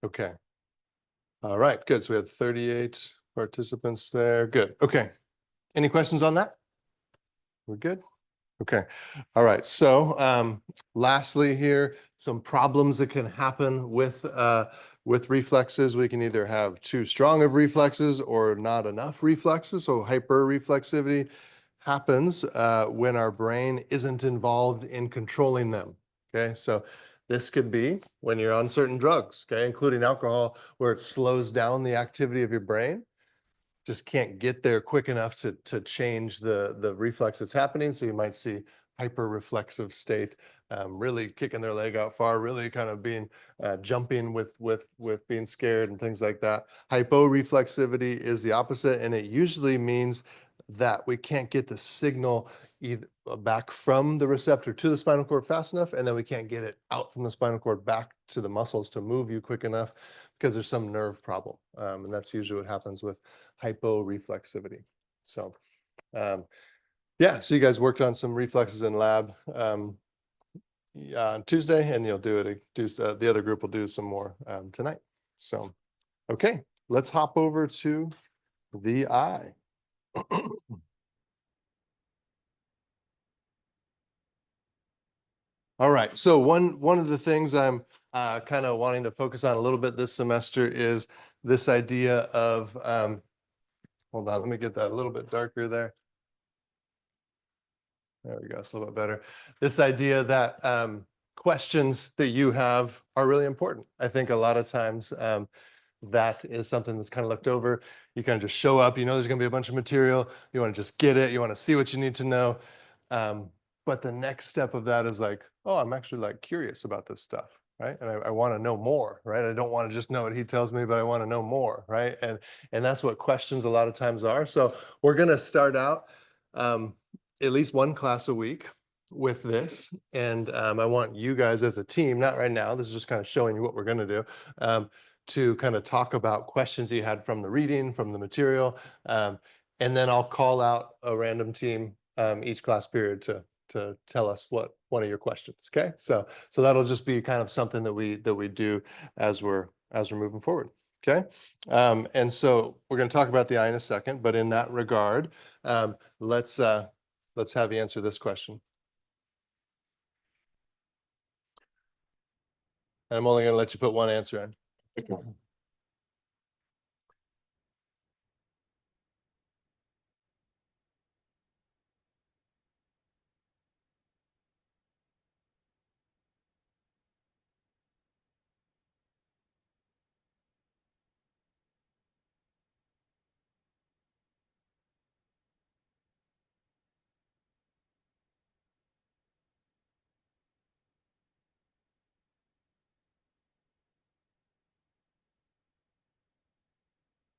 Okay. All right, good. So we had 38 participants there. Good. Okay. Any questions on that? We're good? Okay. All right. So lastly here, some problems that can happen with reflexes. We can either have too strong of reflexes or not enough reflexes. So hyperreflexivity happens when our brain isn't involved in controlling them. Okay. So this could be when you're on certain drugs, okay, including alcohol, where it slows down the activity of your brain, just can't get there quick enough to change the reflex that's happening. So you might see hyper-reflexive state, really kicking their leg out far, really kind of being jumping with being scared and things like that. Hyporeflexivity is the opposite, and it usually means that we can't get the signal either back from the receptor to the spinal cord fast enough, and then we can't get it out from the spinal cord back to the muscles to move you quick enough because there's some nerve problem. And that's usually what happens with hyporeflexivity. So, yeah, so you guys worked on some reflexes in lab yeah, on Tuesday, and you'll the other group will do some more tonight. So, okay, let's hop over to the eye. All right, so one of the things I'm kind of wanting to focus on a little bit this semester is this idea of, hold on, let me get that a little bit darker there. There we go, it's a little bit better. This idea that questions that you have are really important. I think a lot of times that is something that's kind of looked over. You kind of just show up, you know there's going to be a bunch of material, you want to just get it, you want to see what you need to know. But the next step of that is like, oh, I'm actually like curious about this stuff, right? And I want to know more, right? I don't want to just know what he tells me, but I want to know more, right? And that's what questions a lot of times are. So we're going to start out at least one class a week with this. And I want you guys as a team, not right now, this is just kind of showing you what we're going to do, to kind of talk about questions you had from the reading, from the material. And then I'll call out a random team each class period to tell us what one of your questions. Okay, so that'll just be kind of something that we do as we're moving forward. Okay, and so we're going to talk about the eye in a second, but in that regard, let's have you answer this question. And I'm only going to let you put one answer in.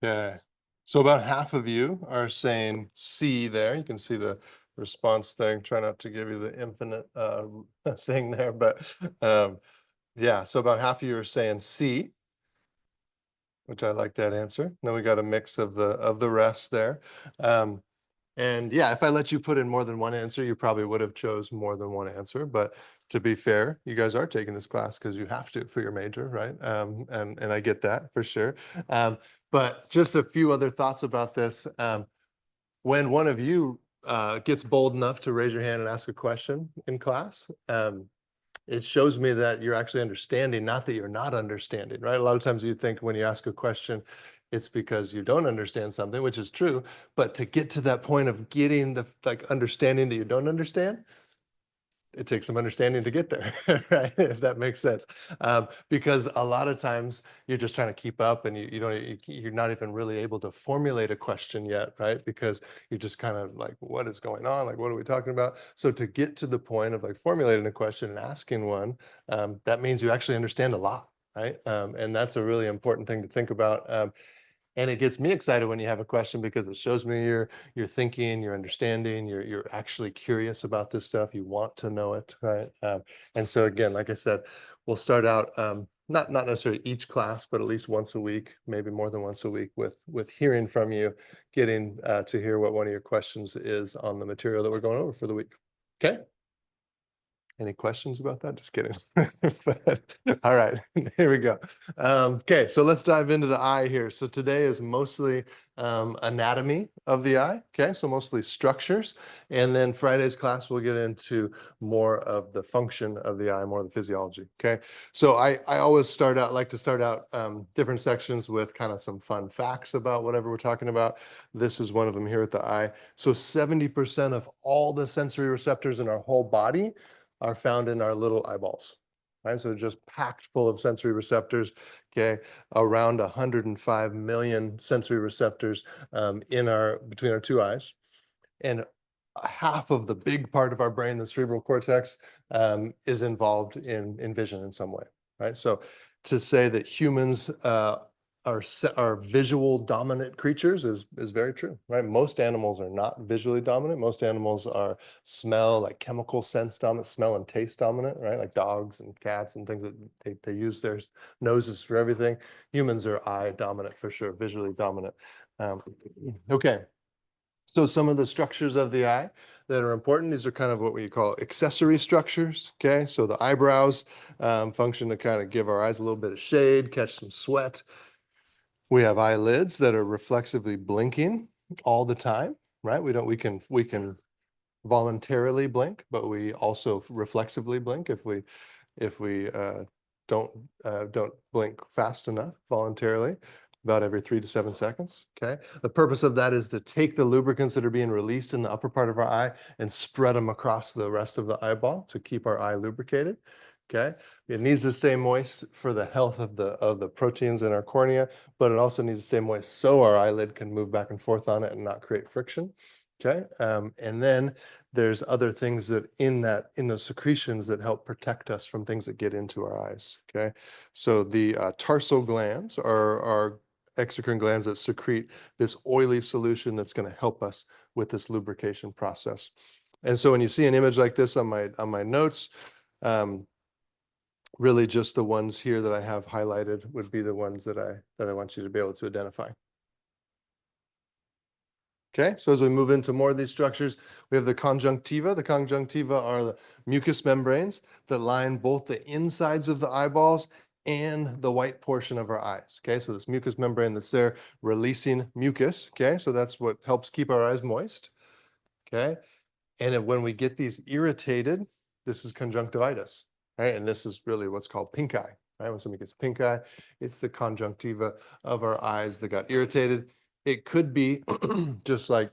Okay. So about half of you are saying C there. You can see the response thing. Try not to give you the infinite thing there, but yeah. So about half of you are saying C, which I like that answer. Then we got a mix of the rest there. Um, and yeah, if I let you put in more than one answer, you probably would have chose more than one answer. But to be fair, you guys are taking this class because you have to for your major, right? And I get that for sure. But just a few other thoughts about this. When one of you gets bold enough to raise your hand and ask a question in class, it shows me that you're actually understanding, not that you're not understanding, right? A lot of times you think when you ask a question, it's because you don't understand something, which is true. But to get to that point of getting the like understanding that you don't understand, it takes some understanding to get there, right? If that makes sense. Because a lot of times you're just trying to keep up and you're not even really able to formulate a question yet, right? Because you're just kind of like, what is going on? Like, what are we talking about? So to get to the point of like formulating a question and asking one, that means you actually understand a lot, right? And that's a really important thing to think about. And it gets me excited when you have a question because it shows me you're thinking, you're understanding, you're actually curious about this stuff. You want to know it, right? And so again, like I said, we'll start out not necessarily each class, but at least once a week, maybe more than once a week, with hearing from you, getting to hear what one of your questions is on the material that we're going over for the week. Okay. Any questions about that? Just kidding. But, all right, here we go. Okay, so let's dive into the eye here. So today is mostly anatomy of the eye. Okay, so mostly structures. And then Friday's class, we'll get into more of the function of the eye, more of the physiology. Okay, so I always like to start out different sections with kind of some fun facts about whatever we're talking about. This is one of them here at the eye. So 70% of all the sensory receptors in our whole body are found in our little eyeballs, right? So just packed full of sensory receptors, okay? Around 105 million sensory receptors between our two eyes. And half of the big part of our brain, the cerebral cortex, is involved in vision in some way, right? So to say that humans are visual dominant creatures is very true, right? Most animals are not visually dominant. Most animals are smell, like chemical sense dominant, smell and taste dominant, right? Like dogs and cats and things that they use their noses for everything. Humans are eye dominant for sure, visually dominant. Okay. So some of the structures of the eye that are important, these are kind of what we call accessory structures, okay? So the eyebrows function to kind of give our eyes a little bit of shade, catch some sweat. We have eyelids that are reflexively blinking all the time, right? We can voluntarily blink, but we also reflexively blink if we don't don't blink fast enough voluntarily, about every 3 to 7 seconds. Okay. The purpose of that is to take the lubricants that are being released in the upper part of our eye and spread them across the rest of the eyeball to keep our eye lubricated. Okay. It needs to stay moist for the health of the proteins in our cornea, but it also needs to stay moist so our eyelid can move back and forth on it and not create friction. Okay. And then there's other things that in the secretions that help protect us from things that get into our eyes. Okay. So the tarsal glands are exocrine glands that secrete this oily solution that's going to help us with this lubrication process. And so when you see an image like this on my notes, really just the ones here that I have highlighted would be the ones that I want you to be able to identify. Okay, so as we move into more of these structures, we have the conjunctiva. The conjunctiva are the mucous membranes that line both the insides of the eyeballs and the white portion of our eyes. Okay, so this mucous membrane that's there releasing mucus. Okay, so that's what helps keep our eyes moist. Okay, and when we get these irritated, this is conjunctivitis, right? And this is really what's called pink eye, right? When somebody gets pink eye, it's the conjunctiva of our eyes that got irritated. It could be just like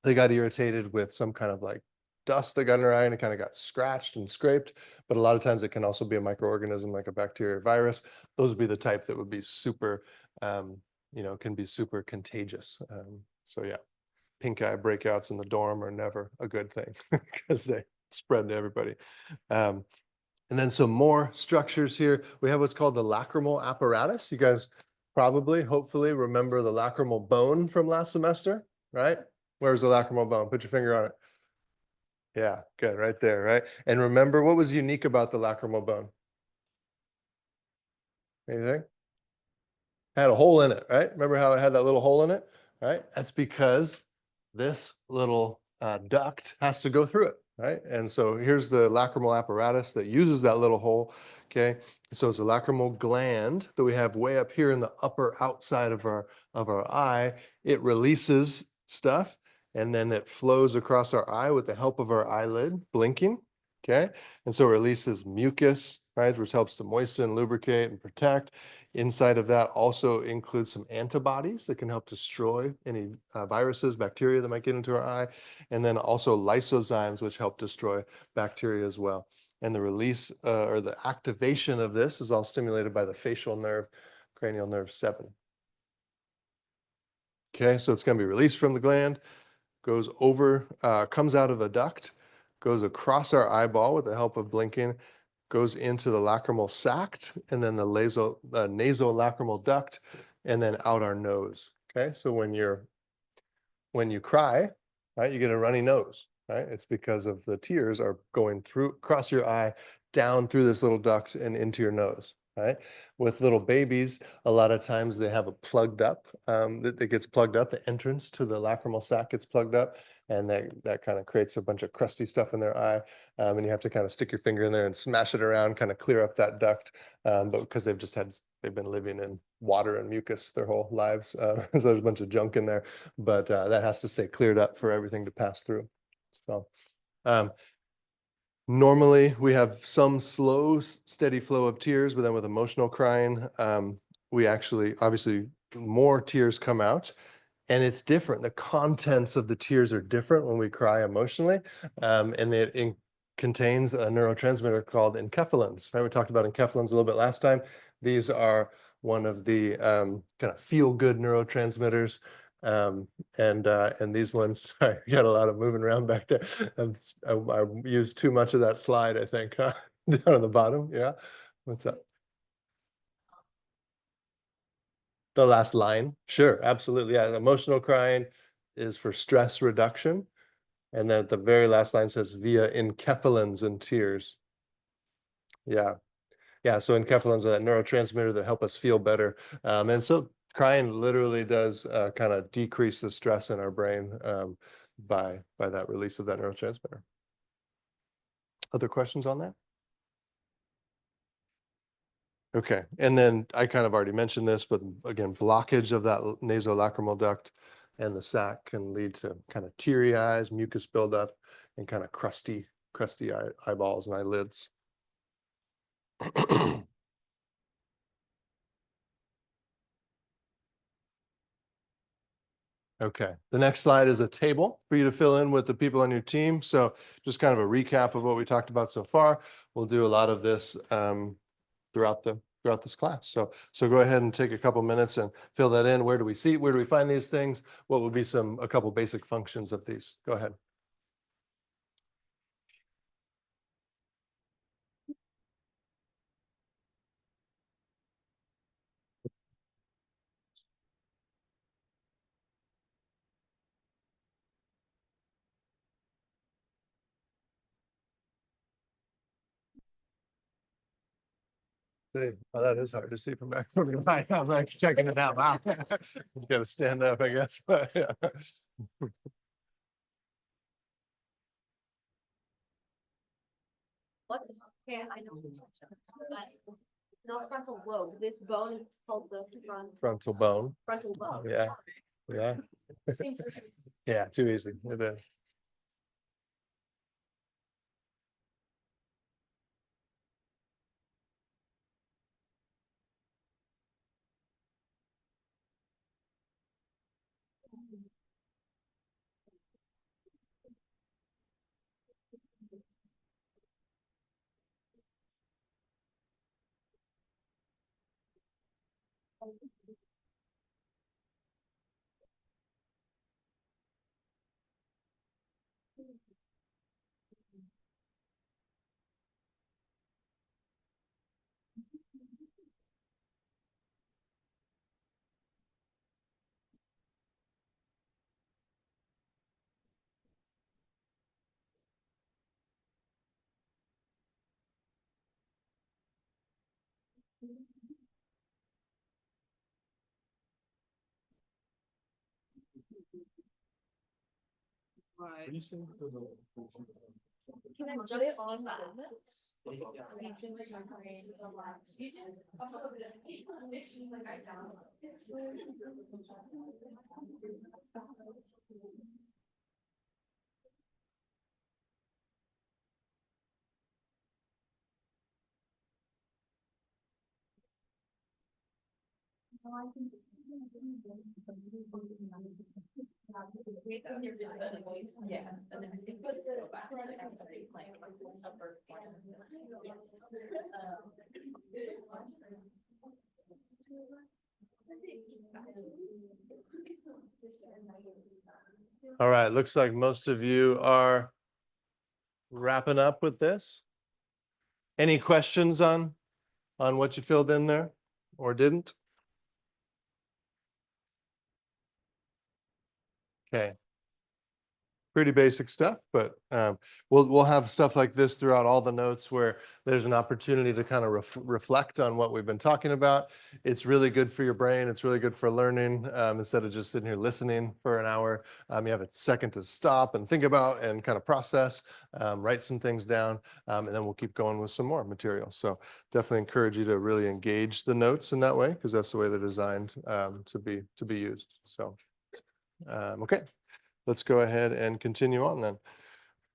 they got irritated with some kind of like dust that got in their eye and it kind of got scratched and scraped. But a lot of times it can also be a microorganism like a bacteria or virus. Those would be the type that would be super, can be super contagious. So yeah, pink eye breakouts in the dorm are never a good thing because they spread to everybody. And then some more structures here. We have what's called the lacrimal apparatus. You guys probably, hopefully, remember the lacrimal bone from last semester, right? Where's the lacrimal bone? Put your finger on it. Yeah, good, right there, right? And remember what was unique about the lacrimal bone? Anything? Had a hole in it, right? Remember how it had that little hole in it, right? That's because this little duct has to go through it, right? And so here's the lacrimal apparatus that uses that little hole, okay? So it's a lacrimal gland that we have way up here in the upper outside of our eye. It releases stuff and then it flows across our eye with the help of our eyelid blinking, okay? And so it releases mucus, right, which helps to moisten, lubricate, and protect. Inside of that also includes some antibodies that can help destroy any viruses, bacteria that might get into our eye, and then also lysozymes, which help destroy bacteria as well. And the release or the activation of this is all stimulated by the facial nerve, cranial nerve 7. Okay, so it's going to be released from the gland, goes over, comes out of a duct, goes across our eyeball with the help of blinking, goes into the lacrimal sac and then the nasolacrimal duct and then out our nose. Okay, so when you cry, right, you get a runny nose, right? It's because of the tears are going through across your eye, down through this little duct and into your nose, right? With little babies, a lot of times they have a plugged up, that gets plugged up, the entrance to the lacrimal sac gets plugged up. and that kind of creates a bunch of crusty stuff in their eye. And you have to kind of stick your finger in there and smash it around, kind of clear up that duct. But because they've been living in water and mucus their whole lives, so there's a bunch of junk in there. But that has to stay cleared up for everything to pass through. So. Normally, we have some slow, steady flow of tears, but then with emotional crying, we actually, obviously, more tears come out, and it's different. The contents of the tears are different when we cry emotionally, and it contains a neurotransmitter called enkephalins. Right? We talked about enkephalins a little bit last time. These are one of the kind of feel-good neurotransmitters. And these ones, I got a lot of moving around back there. I used too much of that slide, I think, huh? Down on the bottom. Yeah. What's up? The last line. Sure, absolutely. Yeah. Emotional crying is for stress reduction. And then at the very last line says via enkephalins and tears. Yeah. Yeah. So enkephalins are that neurotransmitter that help us feel better. And so crying literally does kind of decrease the stress in our brain by that release of that neurotransmitter. Other questions on that? Okay. And then I kind of already mentioned this, but again, blockage of that nasolacrimal duct and the sac can lead to kind of teary eyes, mucus buildup, and kind of crusty eyeballs and eyelids. Okay, the next slide is a table for you to fill in with the people on your team. So just kind of a recap of what we talked about so far. We'll do a lot of this throughout this class. So go ahead and take a couple minutes and fill that in. Where do we see? Where do we find these things? What would be a couple basic functions of these? Go ahead. See, well, that is hard to see from back from behind. I was like checking it out. Wow. You got to stand up, I guess. But yeah. What's yeah, I know. But not frontal lobe. This bone is called the Frontal bone. frontal bone. Yeah. Yeah. Seems too Yeah, too easy. It is. Can I jump on that? All right, looks like most of you are wrapping up with this. Any questions on what you filled in there or didn't? Okay. pretty basic stuff, but we'll have stuff like this throughout all the notes where there's an opportunity to kind of reflect on what we've been talking about. It's really good for your brain. It's really good for learning. Instead of just sitting here listening for an hour, you have a second to stop and think about and kind of process, write some things down, and then we'll keep going with some more material. So definitely encourage you to really engage the notes in that way, because that's the way they're designed to be used. So okay. Let's go ahead and continue on then.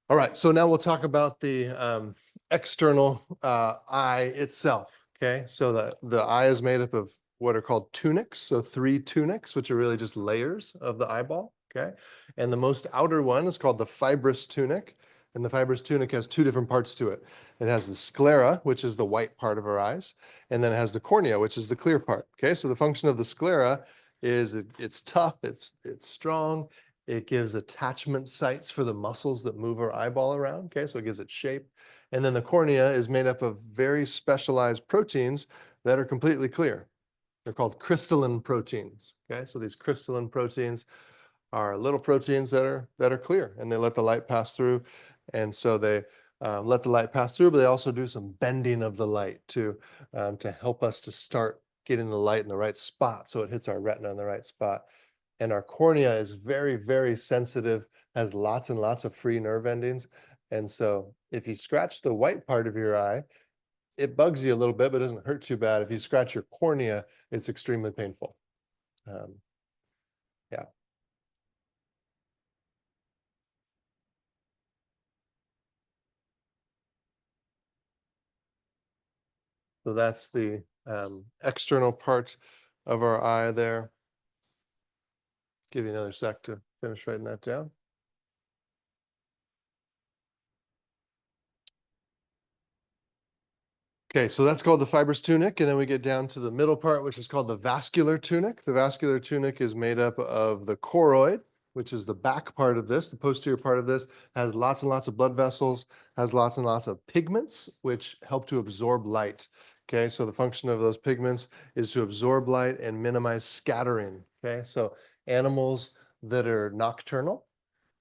All right, so now we'll talk about the external eye itself. Okay, so the eye is made up of what are called tunics. So 3 tunics, which are really just layers of the eyeball. Okay, and the most outer one is called the fibrous tunic. And the fibrous tunic has 2 different parts to it. It has the sclera, which is the white part of our eyes, and then it has the cornea, which is the clear part. Okay, so the function of the sclera is it's tough, it's strong, it gives attachment sites for the muscles that move our eyeball around. Okay, so it gives it shape. And then the cornea is made up of very specialized proteins that are completely clear. They're called crystalline proteins. Okay, so these crystalline proteins are little proteins that are clear, and they let the light pass through. And so they let the light pass through, but they also do some bending of the light to help us to start getting the light in the right spot, so it hits our retina in the right spot. And our cornea is very, very sensitive, has lots and lots of free nerve endings. And so if you scratch the white part of your eye, it bugs you a little bit, but doesn't hurt too bad. If you scratch your cornea, it's extremely painful. Yeah. So that's the external part of our eye there. Give you another sec to finish writing that down. Okay, so that's called the fibrous tunic, and then we get down to the middle part, which is called the vascular tunic. The vascular tunic is made up of the choroid, which is the back part of this. The posterior part of this has lots and lots of blood vessels, has lots and lots of pigments, which help to absorb light. Okay, so the function of those pigments is to absorb light and minimize scattering. Okay, so animals that are nocturnal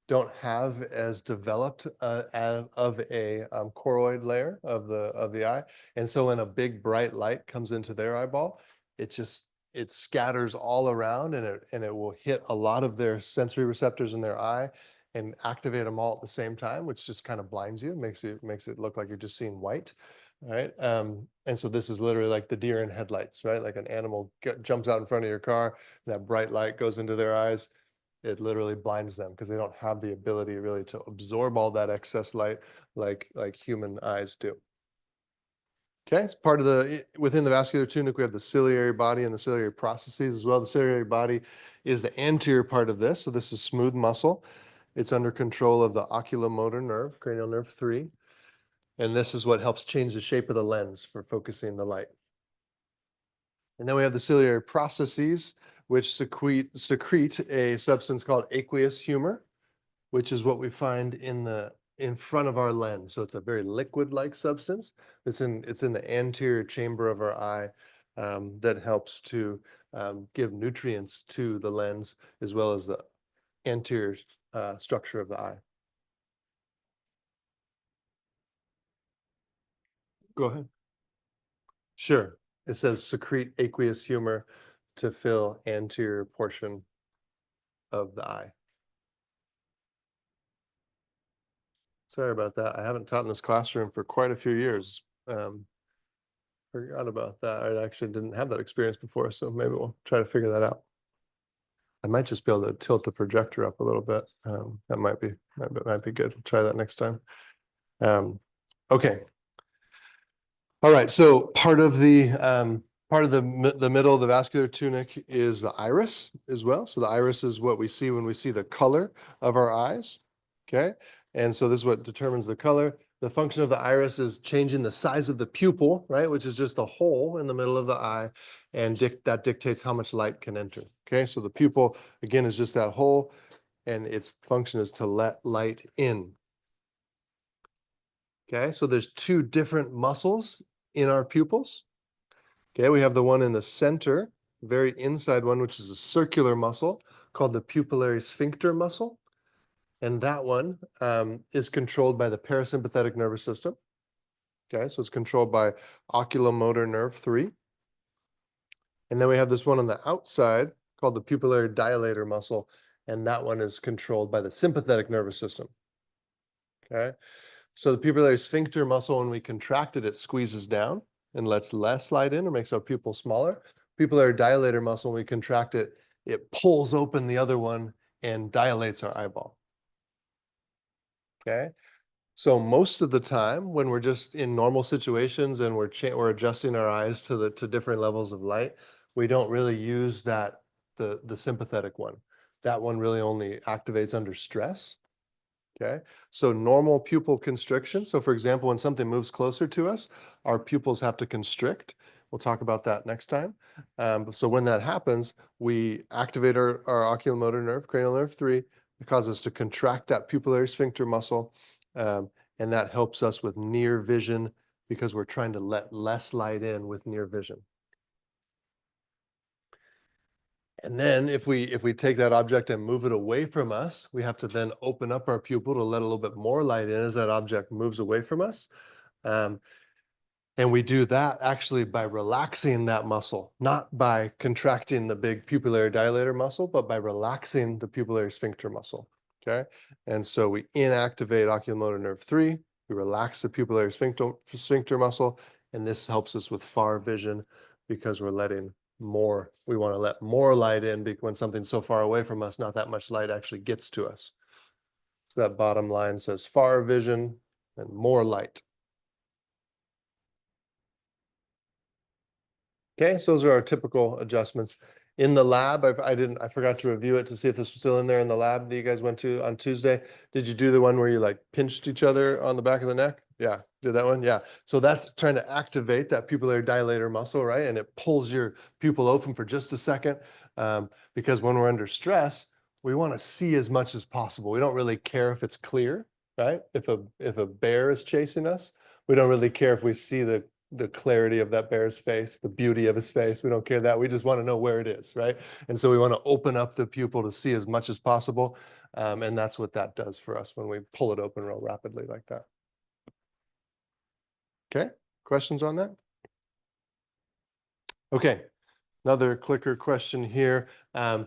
don't have as developed of a choroid layer of the eye, and so when a big bright light comes into their eyeball, it scatters all around, and it will hit a lot of their sensory receptors in their eye and activate them all at the same time, which just kind of blinds you, makes it look like you're just seeing white. Right. And so this is literally like the deer in headlights, right? Like an animal jumps out in front of your car, that bright light goes into their eyes, it literally blinds them because they don't have the ability really to absorb all that excess light like human eyes do. Okay, it's part of within the vascular tunic, we have the ciliary body and the ciliary processes as well. The ciliary body is the anterior part of this. So this is smooth muscle. It's under control of the oculomotor nerve, cranial nerve 3. And this is what helps change the shape of the lens for focusing the light. And then we have the ciliary processes, which secrete a substance called aqueous humor, which is what we find in front of our lens. So it's a very liquid-like substance. It's in the anterior chamber of our eye, that helps to give nutrients to the lens as well as the anterior structure of the eye. Go ahead. Sure. It says secrete aqueous humor to fill anterior portion of the eye. Sorry about that. I haven't taught in this classroom for quite a few years. Forgot about that. I actually didn't have that experience before, so maybe we'll try to figure that out. I might just be able to tilt the projector up a little bit. That might be good. We'll try that next time. Okay. All right. So part of the middle of the vascular tunic is the iris as well. So the iris is what we see when we see the color of our eyes. Okay. And so this is what determines the color. The function of the iris is changing the size of the pupil, right, which is just a hole in the middle of the eye, and that dictates how much light can enter. Okay, so the pupil, again, is just that hole, and its function is to let light in. Okay, so there's 2 different muscles in our pupils. Okay, we have the one in the center, very inside one, which is a circular muscle called the pupillary sphincter muscle. And that one is controlled by the parasympathetic nervous system. Okay, so it's controlled by oculomotor nerve 3. And then we have this one on the outside called the pupillary dilator muscle, and that one is controlled by the sympathetic nervous system. Okay, so the pupillary sphincter muscle, when we contract it, it squeezes down and lets less light in or makes our pupil smaller. Pupillary dilator muscle, when we contract it, it pulls open the other one and dilates our eyeball. Okay, so most of the time when we're just in normal situations and we're adjusting our eyes to different levels of light, we don't really use the sympathetic one. That one really only activates under stress. Okay, so normal pupil constriction. So for example, when something moves closer to us, our pupils have to constrict. We'll talk about that next time. So when that happens, we activate our oculomotor nerve, cranial nerve 3. It causes us to contract that pupillary sphincter muscle. And that helps us with near vision because we're trying to let less light in with near vision. And then if we take that object and move it away from us, we have to then open up our pupil to let a little bit more light in as that object moves away from us. And we do that actually by relaxing that muscle, not by contracting the big pupillary dilator muscle, but by relaxing the pupillary sphincter muscle. Okay. And so we inactivate oculomotor nerve 3, we relax the pupillary sphincter muscle, and this helps us with far vision because we're letting more, we want to let more light in because when something's so far away from us, not that much light actually gets to us. So that bottom line says far vision and more light. Okay, so those are our typical adjustments. In the lab, I forgot to review it to see if this was still in there in the lab that you guys went to on Tuesday. Did you do the one where you like pinched each other on the back of the neck? Yeah, did that one? Yeah. So that's trying to activate that pupillary dilator muscle, right? And it pulls your pupil open for just a second. Because when we're under stress, we want to see as much as possible. We don't really care if it's clear, right? If a bear is chasing us, we don't really care if we see the clarity of that bear's face, the beauty of his face. We don't care that. We just want to know where it is, right? And so we want to open up the pupil to see as much as possible. And that's what that does for us when we pull it open real rapidly like that. Okay, questions on that? Okay, another clicker question here. And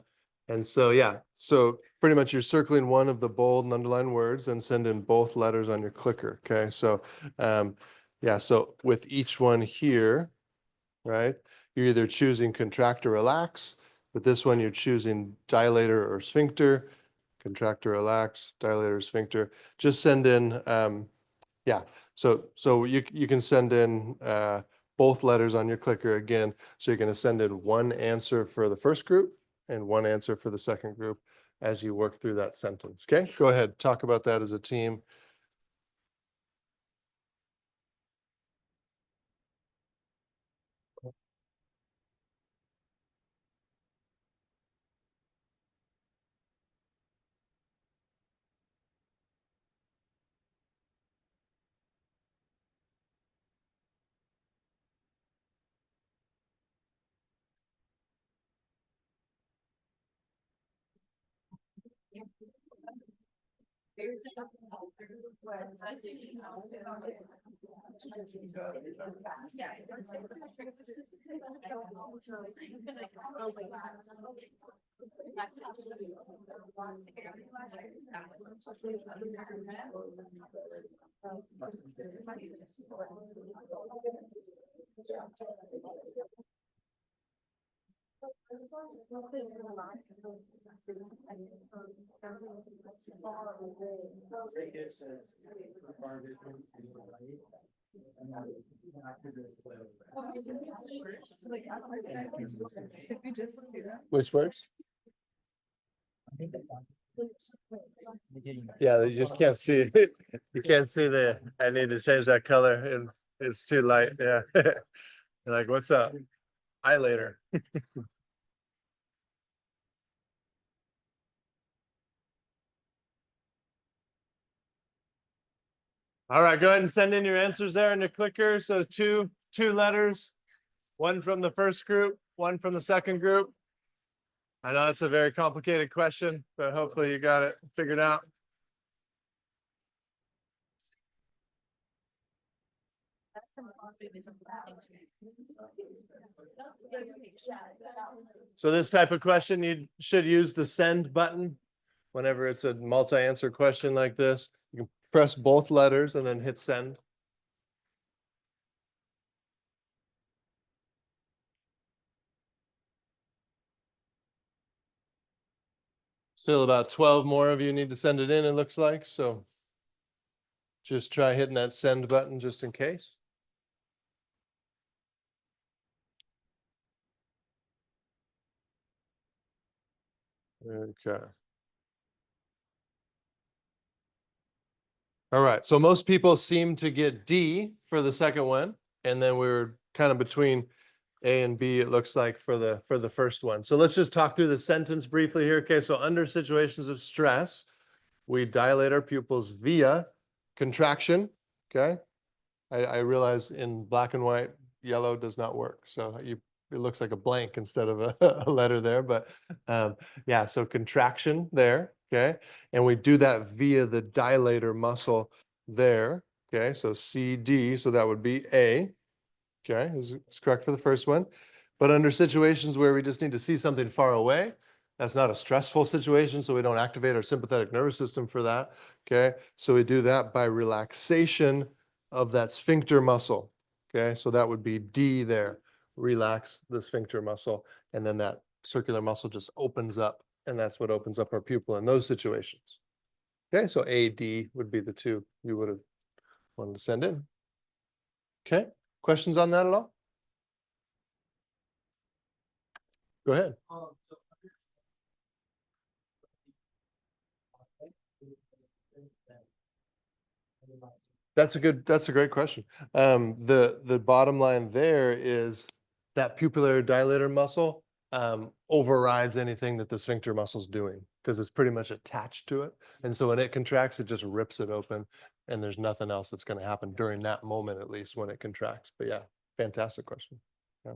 so, yeah, so pretty much you're circling one of the bold and underlined words and send in both letters on your clicker. Okay, so yeah, so with each one here, right, you're either choosing contract or relax. With this one, you're choosing dilator or sphincter, contract or relax, dilator or sphincter. Just send in, yeah, so you can send in both letters on your clicker again. So you're going to send in one answer for the first group and one answer for the second group as you work through that sentence. Okay, go ahead, talk about that as a team. Which words? Yeah, you just can't see it. You can't see I need to change that color and it's too light. Yeah. You're like, what's up? Eye later. All right, go ahead and send in your answers there in the clicker. So two letters, one from the first group, one from the second group. I know it's a very complicated question, but hopefully you got it figured out. So this type of question, you should use the send button whenever it's a multi-answer question like this. You can press both letters and then hit send. Still about 12 more of you need to send it in, it looks like. So just try hitting that send button just in case. Okay. All right. So most people seem to get D for the second one. And then we were kind of between A and B, it looks like, for the first one. So let's just talk through the sentence briefly here. Okay. So under situations of stress, we dilate our pupils via contraction. Okay. I realize in black and white, yellow does not work. So it looks like a blank instead of a letter there, but yeah, so contraction there, okay? And we do that via the dilator muscle there, okay? So CD, so that would be A, okay, is correct for the first one. But under situations where we just need to see something far away, that's not a stressful situation, so we don't activate our sympathetic nervous system for that, okay? So we do that by relaxation of that sphincter muscle, okay? So that would be D there, relax the sphincter muscle, and then that circular muscle just opens up, and that's what opens up our pupil in those situations. Okay, so A, D would be the two you would have wanted to send in. Okay, questions on that at all? Go ahead. That's a great question. The bottom line there is that pupillary dilator muscle overrides anything that the sphincter muscle's doing because it's pretty much attached to it. And so when it contracts, it just rips it open, and there's nothing else that's going to happen during that moment, at least when it contracts. But yeah, fantastic question. Yeah.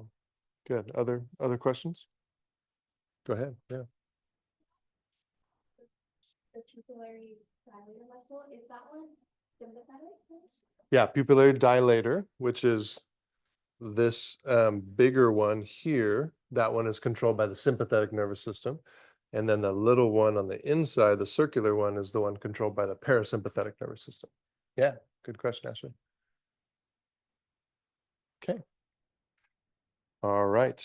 Good. Other questions? Go ahead. Yeah. The pupillary dilator muscle, is that one sympathetic? Yeah, pupillary dilator, which is this bigger one here, that one is controlled by the sympathetic nervous system. And then the little one on the inside, the circular one, is the one controlled by the parasympathetic nervous system. Yeah, good question, Ashley. Okay. All right.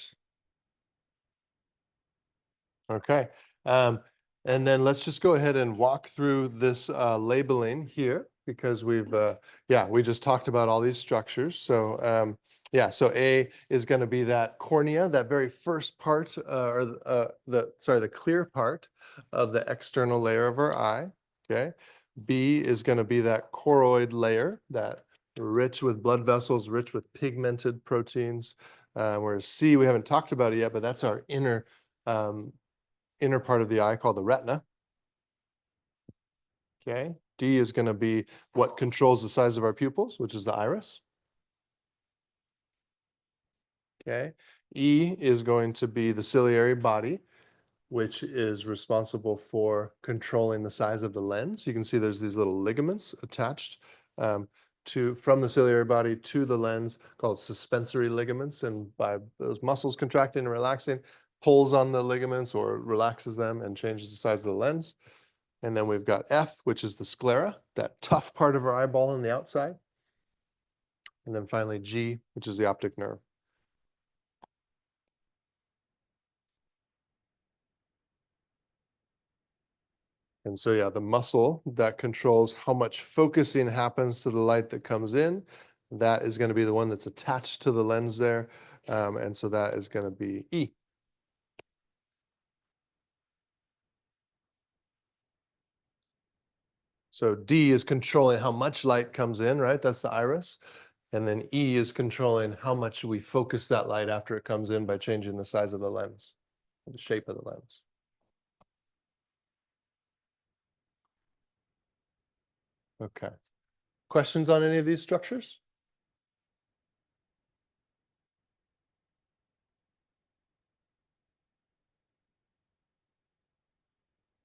Okay. And then let's just go ahead and walk through this labeling here because we just talked about all these structures. So yeah, so A is going to be that cornea, that very first part, the clear part of the external layer of our eye. Okay. B is going to be that choroid layer, that rich with blood vessels, rich with pigmented proteins. Whereas C, we haven't talked about it yet, but that's our um, inner part of the eye called the retina. Okay. D is going to be what controls the size of our pupils, which is the iris. Okay. E is going to be the ciliary body, which is responsible for controlling the size of the lens. You can see there's these little ligaments attached from the ciliary body to the lens called suspensory ligaments. And by those muscles contracting and relaxing, pulls on the ligaments or relaxes them and changes the size of the lens. And then we've got F, which is the sclera, that tough part of our eyeball on the outside. And then finally G, which is the optic nerve. And so, yeah, the muscle that controls how much focusing happens to the light that comes in, that is going to be the one that's attached to the lens there. And so that is going to be E. So D is controlling how much light comes in, right? That's the iris. And then E is controlling how much we focus that light after it comes in by changing the size of the lens, the shape of the lens. Okay. Questions on any of these structures?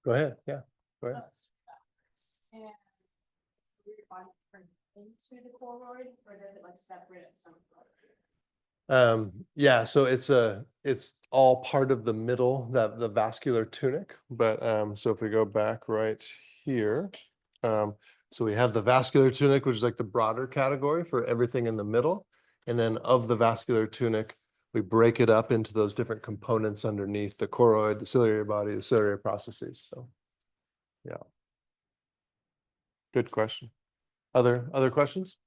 Go ahead. Yeah. Go ahead. into the choroid, or does it like separate at some point? Yeah, so it's all part of the middle, that the vascular tunic. But so if we go back right here, so we have the vascular tunic, which is like the broader category for everything in the middle. And then of the vascular tunic, we break it up into those different components underneath: the choroid, the ciliary body, the ciliary processes. So yeah, good question. Other questions?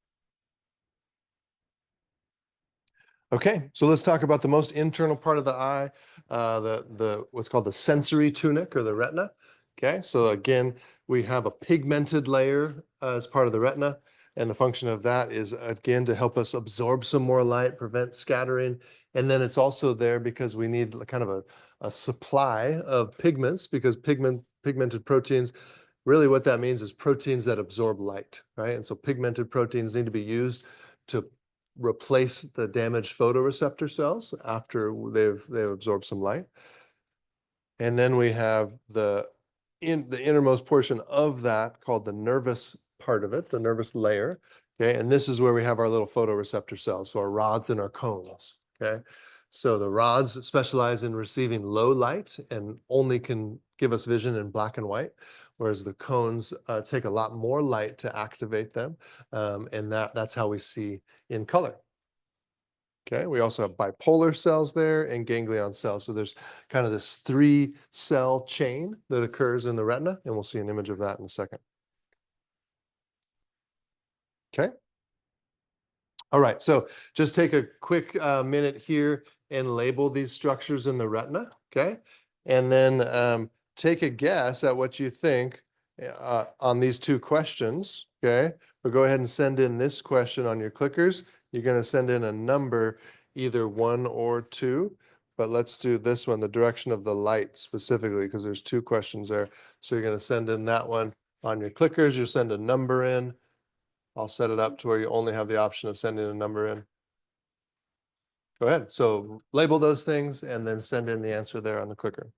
Okay, so let's talk about the most internal part of the eye, the what's called the sensory tunic or the retina. Okay, so again, we have a pigmented layer as part of the retina, and the function of that is again to help us absorb some more light, prevent scattering, and then it's also there because we need kind of a supply of pigments, because pigmented proteins, really what that means is proteins that absorb light, right? And so pigmented proteins need to be used to replace the damaged photoreceptor cells after they've absorbed some light. And then we have the innermost portion of that called the nervous part of it, the nervous layer. Okay, and this is where we have our little photoreceptor cells, so our rods and our cones. Okay, so the rods specialize in receiving low light and only can give us vision in black and white, whereas the cones take a lot more light to activate them, and that's how we see in color. Okay, we also have bipolar cells there and ganglion cells. So there's kind of this 3-cell chain that occurs in the retina, and we'll see an image of that in a second. Okay. All right, so just take a quick minute here and label these structures in the retina, okay? And then take a guess at what you think on these two questions, okay? But go ahead and send in this question on your clickers. You're going to send in a number, either 1 or 2. But let's do this one, the direction of the light specifically, because there's 2 questions there. So you're going to send in that one on your clickers. You send a number in. I'll set it up to where you only have the option of sending a number in. Go ahead. So label those things and then send in the answer there on the clicker.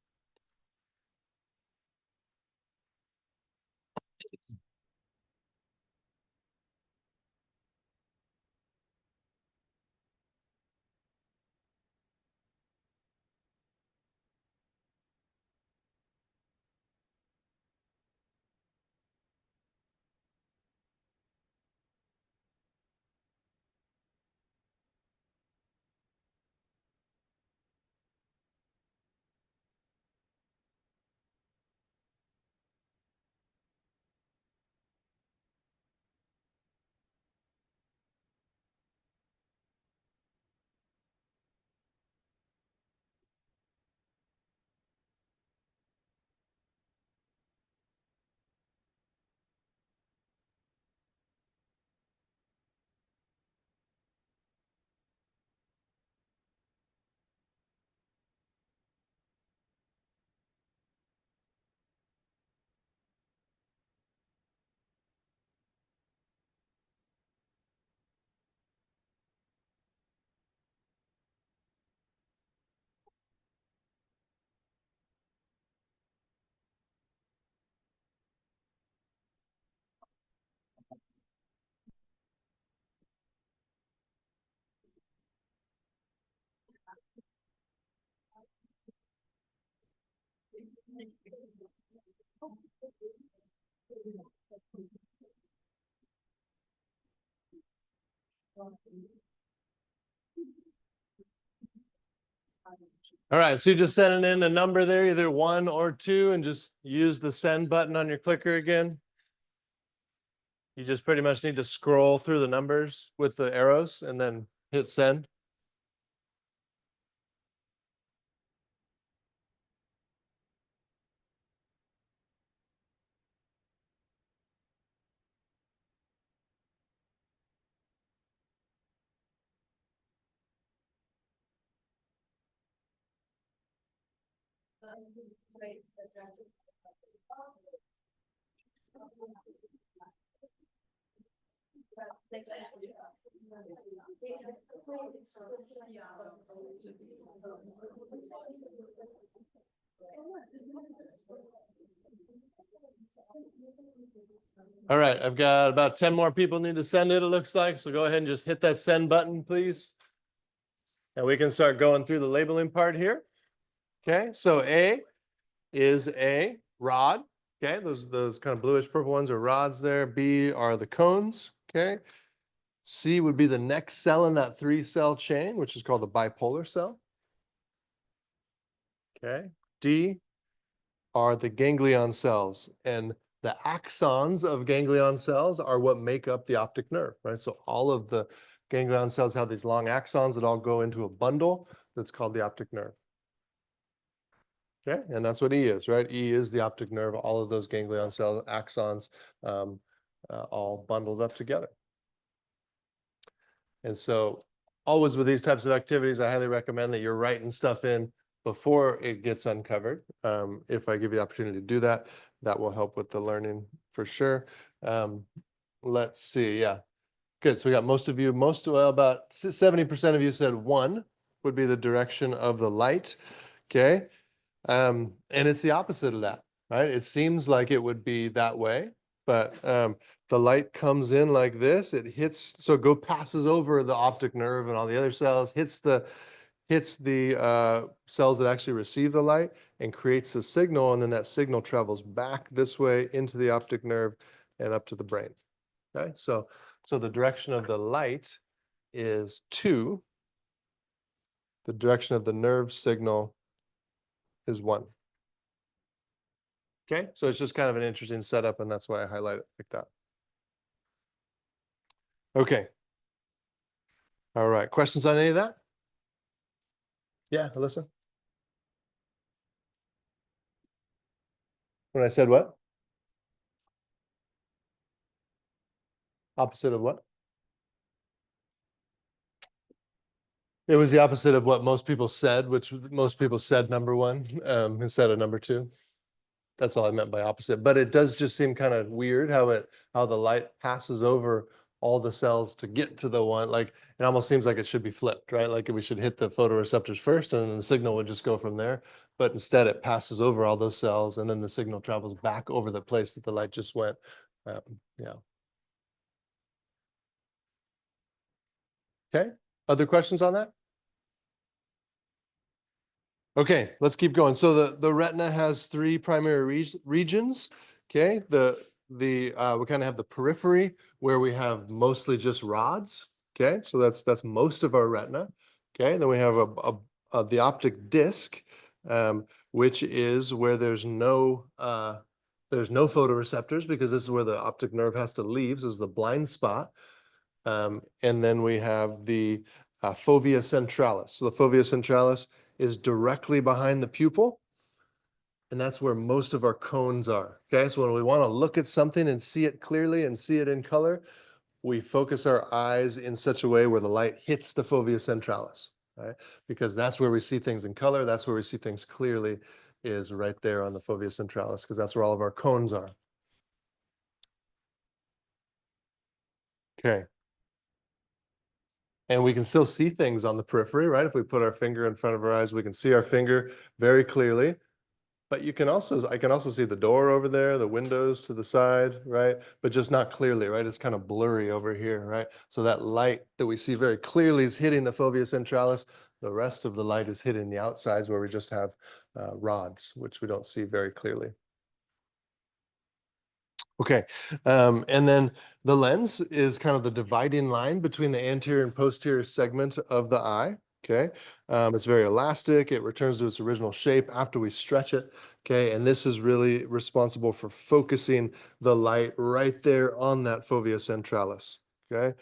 All right, so you just sending in a number there, either 1 or 2, and just use the send button on your clicker again. You just pretty much need to scroll through the numbers with the arrows and then hit send. All right, I've got about 10 more people need to send it looks like. So go ahead and just hit that send button, please. And we can start going through the labeling part here. Okay, so A is a rod. Okay, those kind of bluish purple ones are rods there. B are the cones. Okay. C would be the next cell in that 3-cell chain, which is called the bipolar cell. Okay. D are the ganglion cells, and the axons of ganglion cells are what make up the optic nerve, right? So all of the ganglion cells have these long axons that all go into a bundle that's called the optic nerve. Okay, and that's what E is, right? E is the optic nerve, all of those ganglion cell axons all bundled up together. And so always with these types of activities, I highly recommend that you're writing stuff in before it gets uncovered. If I give you the opportunity to do that, that will help with the learning for sure. Let's see, yeah. Good, so we got most of you, well, about 70% of you said 1 would be the direction of the light, okay? And it's the opposite of that, right? It seems like it would be that way, but the light comes in like this, it hits, so passes over the optic nerve and all the other cells, hits the cells that actually receive the light and creates a signal, and then that signal travels back this way into the optic nerve and up to the brain. Okay, so the direction of the light is 2. The direction of the nerve signal is 1. Okay, so it's just kind of an interesting setup, and that's why I highlight it like that. Okay. All right, questions on any of that? Yeah, Alyssa? When I said what? Opposite of what? It was the opposite of what most people said, which most people said number 1 instead of number 2. That's all I meant by opposite. But it does just seem kind of weird how the light passes over all the cells to get to the one. Like it almost seems like it should be flipped, right? Like we should hit the photoreceptors first, and then the signal would just go from there. But instead, it passes over all those cells, and then the signal travels back over the place that the light just went. Yeah. Okay. Other questions on that? Okay, let's keep going. So the retina has 3 primary regions. Okay, we kind of have the periphery where we have mostly just rods. Okay, so that's most of our retina. Okay, then we have the optic disc, which is where there's no photoreceptors, because this is where the optic nerve has to leave. This is the blind spot. And then we have the fovea centralis. So the fovea centralis is directly behind the pupil, and that's where most of our cones are. Okay, so when we want to look at something and see it clearly and see it in color, we focus our eyes in such a way where the light hits the fovea centralis, right? Because that's where we see things in color, that's where we see things clearly, is right there on the fovea centralis, because that's where all of our cones are. Okay. And we can still see things on the periphery, right? If we put our finger in front of our eyes, we can see our finger very clearly. But I can also see the door over there, the windows to the side, right? But just not clearly, right? It's kind of blurry over here, right? So that light that we see very clearly is hitting the fovea centralis. The rest of the light is hitting the outsides where we just have rods, which we don't see very clearly. Okay, and then the lens is kind of the dividing line between the anterior and posterior segment of the eye. Okay, it's very elastic. It returns to its original shape after we stretch it. Okay, and this is really responsible for focusing the light right there on that fovea centralis. Okay,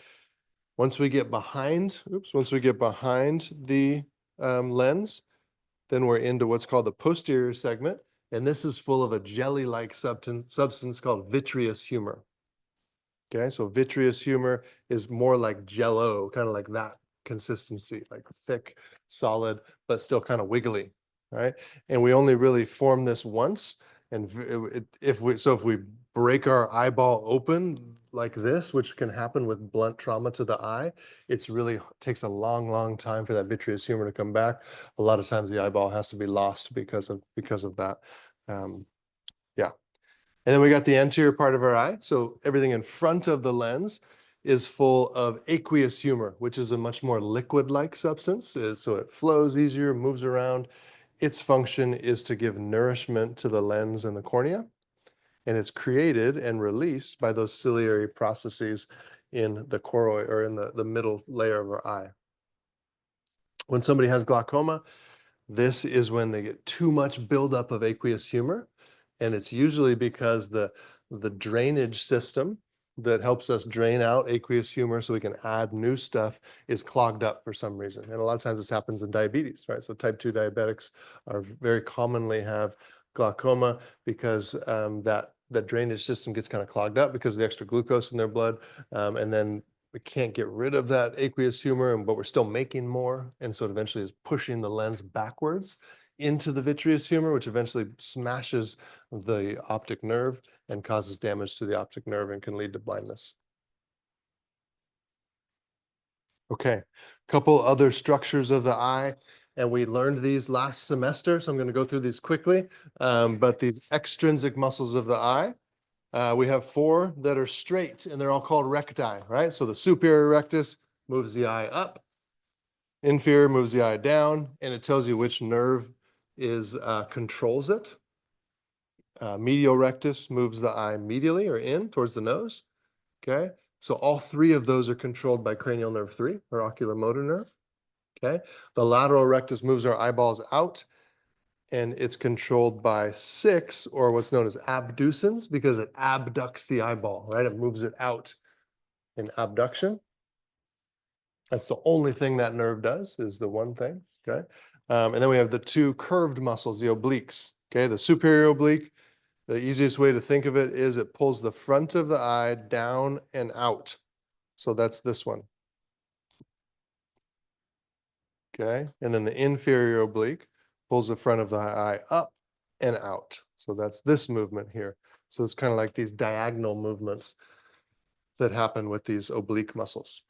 once we get behind the lens, then we're into what's called the posterior segment, and this is full of a jelly-like substance called vitreous humor. Okay, so vitreous humor is more like jello, kind of like that consistency, like thick, solid, but still kind of wiggly, right? And we only really form this once, and if we break our eyeball open like this, which can happen with blunt trauma to the eye, it's really takes a long, long time for that vitreous humor to come back. A lot of times the eyeball has to be lost because of that. Yeah. And then we got the anterior part of our eye. So everything in front of the lens is full of aqueous humor, which is a much more liquid-like substance. So it flows easier, moves around. Its function is to give nourishment to the lens and the cornea. And it's created and released by those ciliary processes in the choroid or in the middle layer of our eye. When somebody has glaucoma, this is when they get too much buildup of aqueous humor. And it's usually because the drainage system that helps us drain out aqueous humor so we can add new stuff is clogged up for some reason. And a lot of times this happens in diabetes, right? So type 2 diabetics are very commonly have glaucoma because that drainage system gets kind of clogged up because of the extra glucose in their blood. And then we can't get rid of that aqueous humor, but we're still making more. And so it eventually is pushing the lens backwards into the vitreous humor, which eventually smashes the optic nerve and causes damage to the optic nerve and can lead to blindness. Okay, a couple other structures of the eye, and we learned these last semester, so I'm going to go through these quickly. But these extrinsic muscles of the eye, we have 4 that are straight, and they're all called recti, right? So the superior rectus moves the eye up, inferior moves the eye down, and it tells you which nerve is controls it. Medial rectus moves the eye medially or in towards the nose. Okay, so all 3 of those are controlled by cranial nerve 3 or oculomotor nerve. Okay, the lateral rectus moves our eyeballs out, and it's controlled by 6 or what's known as abducens because it abducts the eyeball, right? It moves it out in abduction. That's the only thing that nerve does, is the one thing. Okay, and then we have the 2 curved muscles, the obliques. Okay, the superior oblique. The easiest way to think of it is it pulls the front of the eye down and out. So that's this one. Okay, and then the inferior oblique pulls the front of the eye up and out. So that's this movement here. So it's kind of like these diagonal movements that happen with these oblique muscles.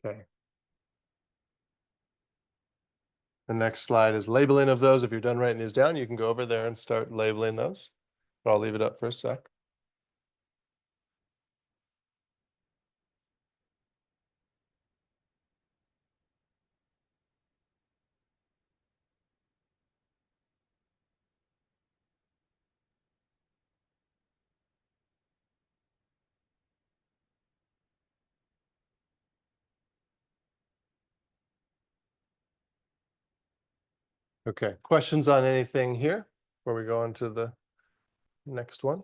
Okay. The next slide is labeling of those. If you're done writing these down, you can go over there and start labeling those. But I'll leave it up for a sec. Okay, questions on anything here before we go on to the next one?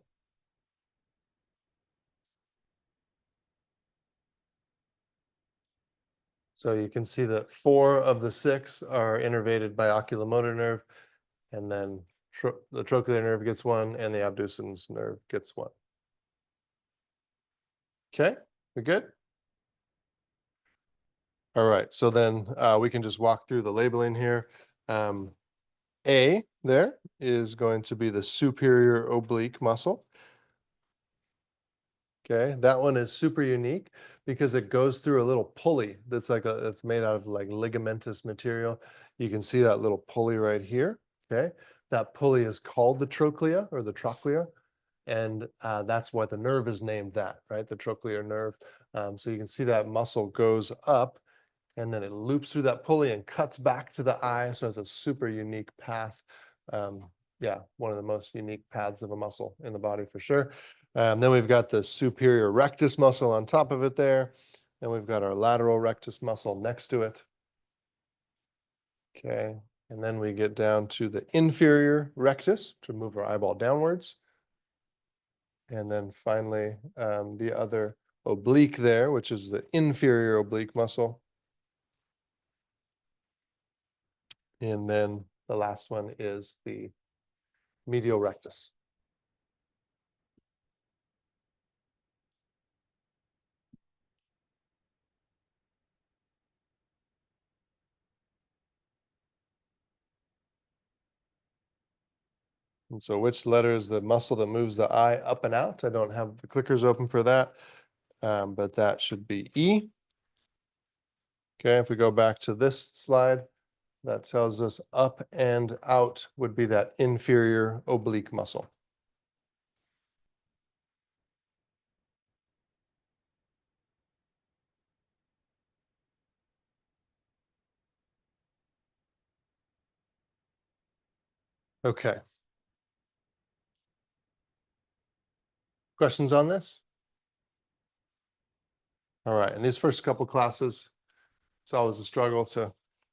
So you can see that 4 of the 6 are innervated by oculomotor nerve, and then the trochlear nerve gets 1, and the abducens nerve gets 1. Okay, we good? All right, so then we can just walk through the labeling here. A there is going to be the superior oblique muscle. Okay, that one is super unique because it goes through a little pulley that's it's made out of like ligamentous material. You can see that little pulley right here. Okay, that pulley is called the trochlea or the trochlea, and that's why the nerve is named that, right? The trochlear nerve. So you can see that muscle goes up, and then it loops through that pulley and cuts back to the eye. So it's a super unique path. Yeah, one of the most unique paths of a muscle in the body for sure. Then we've got the superior rectus muscle on top of it there. Then we've got our lateral rectus muscle next to it. Okay, and then we get down to the inferior rectus to move our eyeball downwards. And then finally, the other oblique there, which is the inferior oblique muscle. And then the last one is the medial rectus. And so which letter is the muscle that moves the eye up and out? I don't have the clickers open for that. but that should be E. Okay, if we go back to this slide, that tells us up and out would be that inferior oblique muscle. Okay. Questions on this? All right, and these first couple classes, it's always a struggle to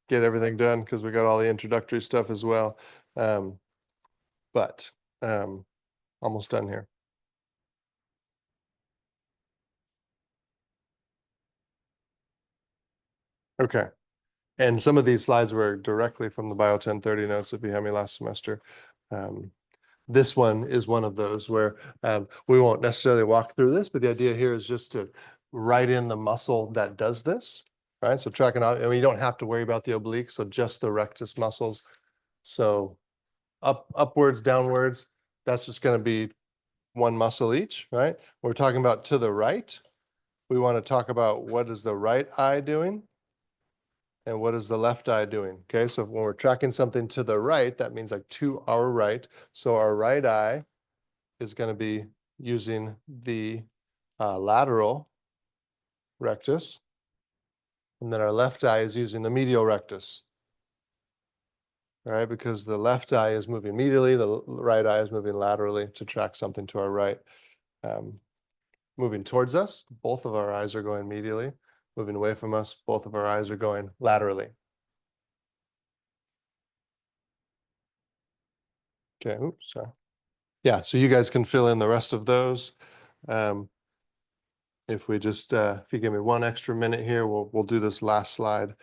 get everything done because we got all the introductory stuff as well. Um, but almost done here. Okay. And some of these slides were directly from the Bio 1030 notes if you had me last semester. This one is one of those where we won't necessarily walk through this, but the idea here is just to write in the muscle that does this, right? So tracking out, I mean, you don't have to worry about the oblique, so just the rectus muscles. So upwards, downwards, that's just going to be one muscle each, right? We're talking about to the right. We want to talk about what is the right eye doing and what is the left eye doing. Okay, so when we're tracking something to the right, that means like to our right. So our right eye is going to be using the lateral rectus, and then our left eye is using the medial rectus. All right, because the left eye is moving medially, the right eye is moving laterally to track something to our right. Moving towards us, both of our eyes are going medially. Moving away from us, both of our eyes are going laterally. Okay, oops, sorry. Yeah, so you guys can fill in the rest of those. If we just, if you give me one extra minute here, we'll do this last slide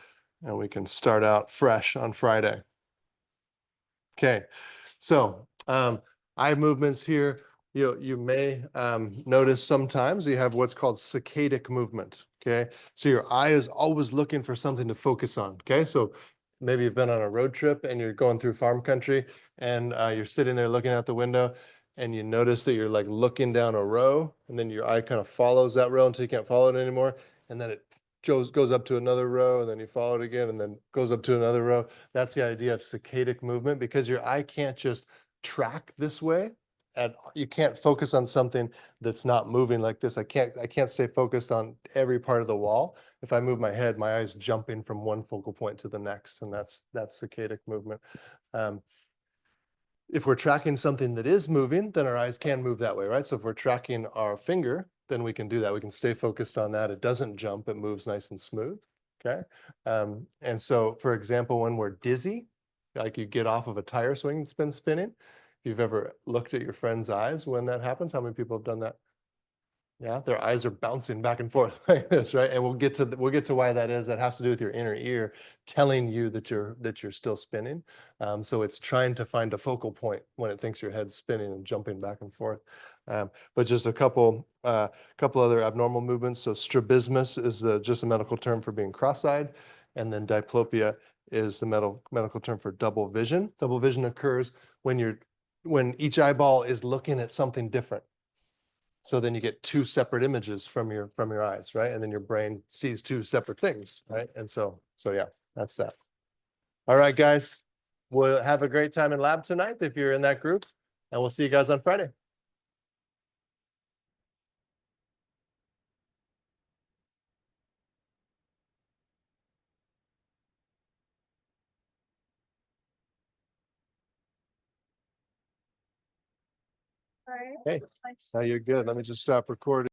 and we can start out fresh on Friday. Okay, so eye movements here. You may notice sometimes you have what's called saccadic movement. Okay, so your eye is always looking for something to focus on. Okay, so maybe you've been on a road trip and you're going through farm country and you're sitting there looking out the window and you notice that you're like looking down a row and then your eye kind of follows that row until you can't follow it anymore. And then it goes up to another row and then you follow it again and then goes up to another row. That's the idea of saccadic movement because your eye can't just track this way. And you can't focus on something that's not moving like this. I can't stay focused on every part of the wall. If I move my head, my eye's jumping from one focal point to the next, and that's saccadic movement. If we're tracking something that is moving, then our eyes can move that way, right? So if we're tracking our finger, then we can do that. We can stay focused on that. It doesn't jump, it moves nice and smooth, okay? And so, for example, when we're dizzy, like you get off of a tire swing that's been spinning, if you've ever looked at your friend's eyes when that happens, how many people have done that? Yeah, their eyes are bouncing back and forth like this, right? And we'll get to why that is. That has to do with your inner ear telling you that you're still spinning. So it's trying to find a focal point when it thinks your head's spinning and jumping back and forth. But just a couple other abnormal movements. So strabismus is just a medical term for being cross-eyed, and then diplopia is the medical term for double vision. Double vision occurs when each eyeball is looking at something different. So then you get two separate images from your eyes, right? And then your brain sees two separate things, right? And so yeah, that's that. All right, guys. We'll have a great time in lab tonight if you're in that group, and we'll see you guys on Friday. Right. Hey, now you're good. Let me just stop recording.